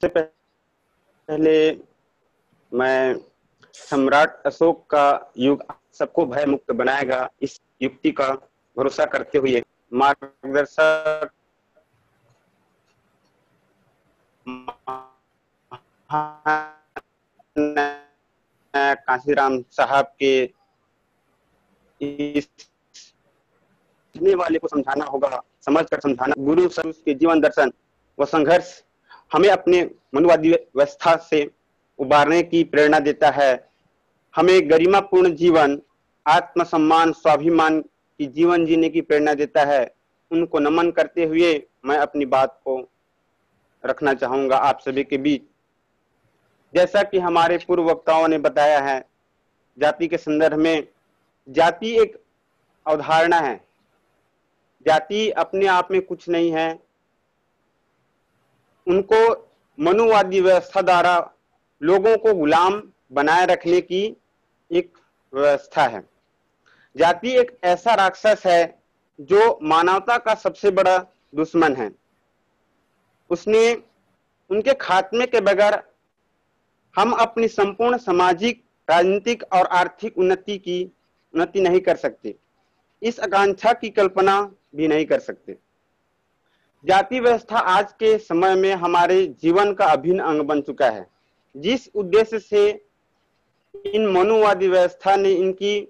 सबसे पहले मैं सम्राट अशोक का युग सबको भय मुक्त बनाएगा इस युक्ति का भरोसा करते हुए मार्गदर्शक काशीराम साहब के इस सीखने वाले को समझाना होगा, समझकर समझाना। गुरु सरुष के जीवन दर्शन व संघर्ष हमें अपने मनुवादी व्यवस्था से उबारने की प्रेरणा देता है। हमें गरिमापूर्ण जीवन, आत्मसम्मान, स्वाभिमान की जीवन जीने की प्रेरणा देता है। उनको नमन करते हुए मैं अपनी बात को रखना चाहूंगा आप सभी के बीच। जैसा कि हमारे पूर्व वक्ताओं ने बताया है, जाति के संदर्भ में, जाति एक अवधारणा है। जाति अपने आप में कुछ नहीं है। उनको मनुवादी व्यवस्था द्वारा लोगों को गुलाम बनाए रखने की एक व्यवस्था है। जाति एक ऐसा राक्षस है जो मानवता का सबसे बड़ा दुश्मन है। उसने उनके खात्मे के बगैर हम अपनी संपूर्ण सामाजिक, राजनीतिक और आर्थिक उन्नति नहीं कर सकते। इस आकांक्षा की कल्पना भी नहीं कर सकते। जाति व्यवस्था आज के समय में हमारे जीवन का अभिन्न अंग बन चुका है। जिस उद्देश्य से इन मनुवादी व्यवस्था ने इनकी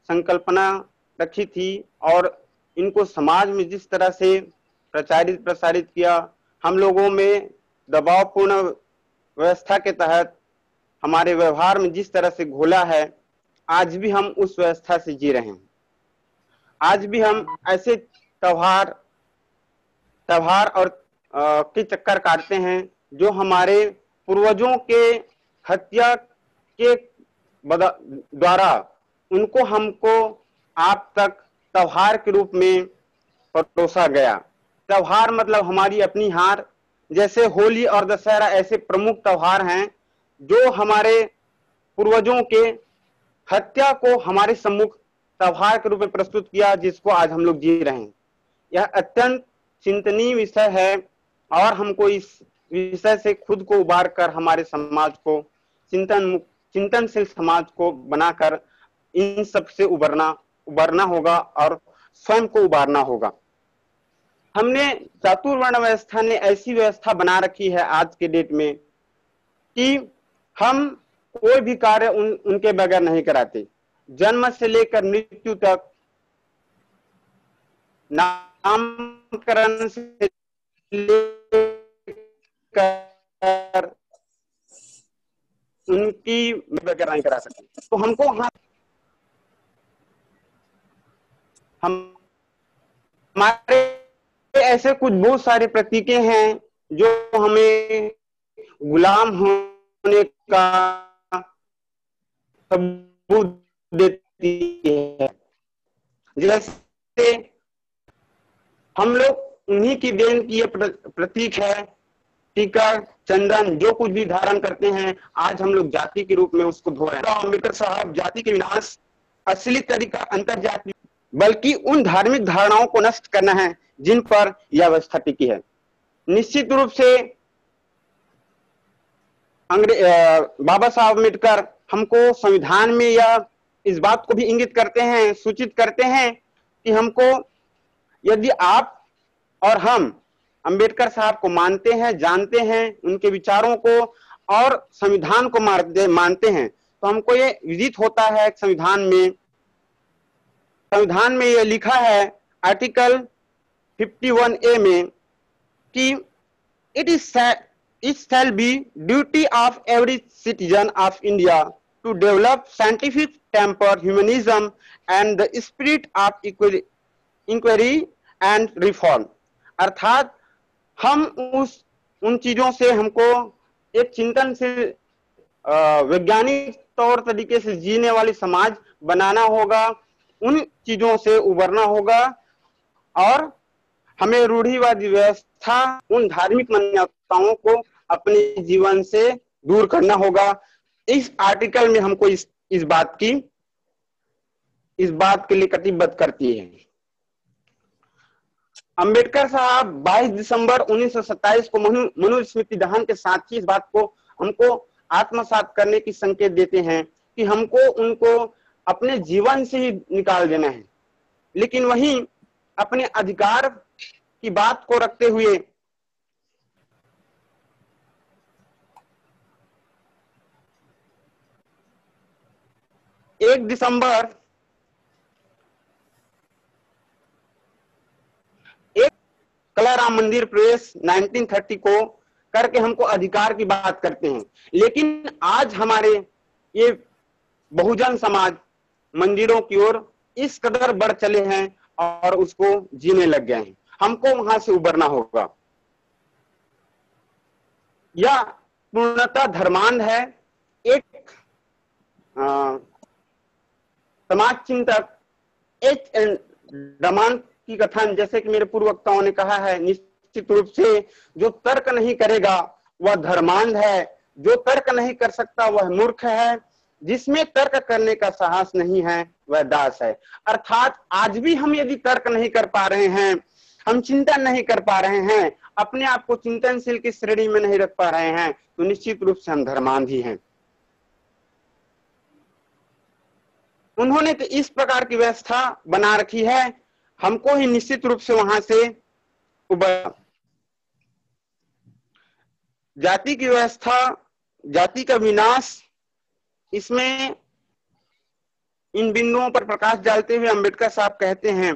संकल्पना रखी थी और इनको समाज में जिस तरह से प्रसारित किया, हम लोगों में दबावपूर्ण व्यवस्था के तहत हमारे व्यवहार में जिस तरह से घोला है, आज भी हम उस व्यवस्था से जी रहे हैं। आज भी हम ऐसे त्योहार और के चक्कर काटते हैं जो हमारे पूर्वजों के हत्या के द्वारा उनको हमको आप तक त्योहार के रूप में परोसा गया। त्योहार मतलब हमारी अपनी हार। जैसे होली और दशहरा ऐसे प्रमुख त्योहार हैं जो हमारे पूर्वजों के हत्या को हमारे सम्मुख त्योहार के रूप में प्रस्तुत किया, जिसको आज हम लोग जी रहे हैं। यह अत्यंत चिंतनीय विषय है और हमको इस विषय से खुद को उबार कर हमारे समाज को चिंतनशील समाज को बनाकर इन सब से उबरना होगा और स्वयं को उबारना होगा। हमने चातुर्वर्ण व्यवस्था ने ऐसी व्यवस्था बना रखी है आज के डेट में कि हम कोई भी कार्य उनके बगैर नहीं कराते। जन्म से लेकर मृत्यु तक, नामकरण से लेकर उनकी बगैर नहीं करा सकते। तो हमको हमारे ऐसे कुछ बहुत सारे प्रतीकें हैं जो हमें गुलाम होने का सबूत देती है। जैसे हम लोग उन्हीं की देन की ये प्रतीक है, टीका, चंदन, जो कुछ भी धारण करते हैं, आज हम लोग जाति के रूप में उसको धो रहे हैं। अम्बेडकर साहब जाति के विनाश असली तरीका अंतर जाति, बल्कि उन धार्मिक धारणाओं को नष्ट करना है जिन पर यह व्यवस्था टिकी है। निश्चित रूप से बाबा साहब अम्बेडकर हमको संविधान में यह इस बात को भी इंगित करते हैं, सूचित करते हैं कि हमको, यदि आप और हम अंबेडकर साहब को मानते हैं, जानते हैं उनके विचारों को और संविधान को मानते हैं, तो हमको ये विदित होता है संविधान में ये लिखा है आर्टिकल 51A में कि it shall be duty of every citizen of India to develop scientific temper, humanism and the spirit of inquiry and reform। अर्थात हम उन चीजों से हमको एक चिंतन से वैज्ञानिक तौर तरीके से जीने वाली समाज बनाना होगा, उन चीजों से उबरना होगा और हमें रूढ़िवादी व्यवस्था, उन धार्मिक मान्यताओं को अपने जीवन से दूर करना होगा। इस आर्टिकल में हमको इस बात के लिए कटिबद्ध करती है। अंबेडकर साहब 22 दिसंबर 1927 को मनुस्मृति दहन के साथ ही इस बात को हमको आत्मसात करने की संकेत देते हैं कि हमको उनको अपने जीवन से ही निकाल देना है। लेकिन वहीं अपने अधिकार की बात को रखते हुए 1 दिसंबर कला राम मंदिर प्रवेश 1930 को करके हमको अधिकार की बात करते हैं। लेकिन आज हमारे ये बहुजन समाज मंदिरों की ओर इस कदर बढ़ चले हैं और उसको जीने लग गए हैं। हमको वहां से उबरना होगा। यह पूर्णतः धर्मांध है। एक समाज चिंतक एच एन रमान की कथन, जैसे कि मेरे पूर्व वक्ताओं ने कहा है, निश्चित रूप से जो तर्क नहीं करेगा वह धर्मांध है, जो तर्क नहीं कर सकता वह मूर्ख है, जिसमें तर्क करने का साहस नहीं है वह दास है। अर्थात आज भी हम यदि तर्क नहीं कर पा रहे हैं, हम चिंतन नहीं कर पा रहे हैं, अपने आप को चिंतनशील की श्रेणी में नहीं रख पा रहे हैं, तो निश्चित रूप से हम धर्मांध ही हैं। उन्होंने तो इस प्रकार की व्यवस्था बना रखी है, हमको ही निश्चित रूप से वहां से उबर। जाति की व्यवस्था, जाति का विनाश, इसमें इन बिंदुओं पर प्रकाश डालते हुए अंबेडकर साहब कहते हैं,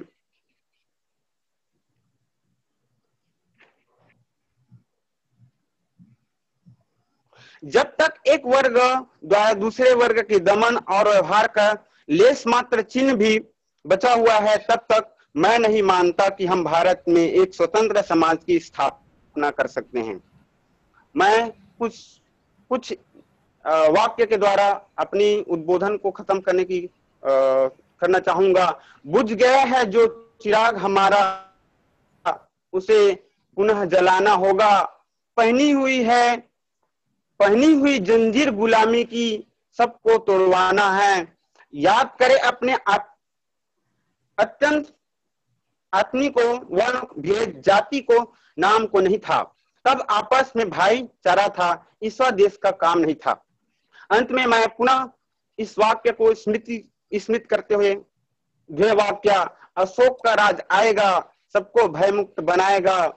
जब तक एक वर्ग द्वारा दूसरे वर्ग के दमन और व्यवहार का लेस मात्र चिन्ह भी बचा हुआ है, तब तक मैं नहीं मानता कि हम भारत में एक स्वतंत्र समाज की स्थापना कर सकते हैं। मैं कुछ वाक्य के द्वारा अपनी उद्बोधन को खत्म करना चाहूंगा। बुझ गया है जो चिराग हमारा, उसे पुनः जलाना होगा। पहनी हुई जंजीर गुलामी की सबको तोड़वाना है। याद करे अपने अत्यंत आत्मी को, वर्ण भेद जाति को नाम को नहीं था, तब आपस में भाईचारा था, ईश्वर देश का काम नहीं था। अंत में मैं पुनः इस वाक्य को स्मृत करते हुए ध्येय वाक्य, अशोक का राज आएगा, सबको भयमुक्त बनाएगा,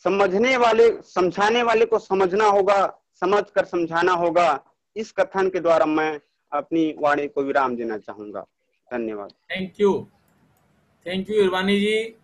समझाने वाले को समझना होगा, समझकर समझाना होगा। इस कथन के द्वारा मैं अपनी वाणी को विराम देना चाहूंगा। धन्यवाद। Thank you Irwani ji.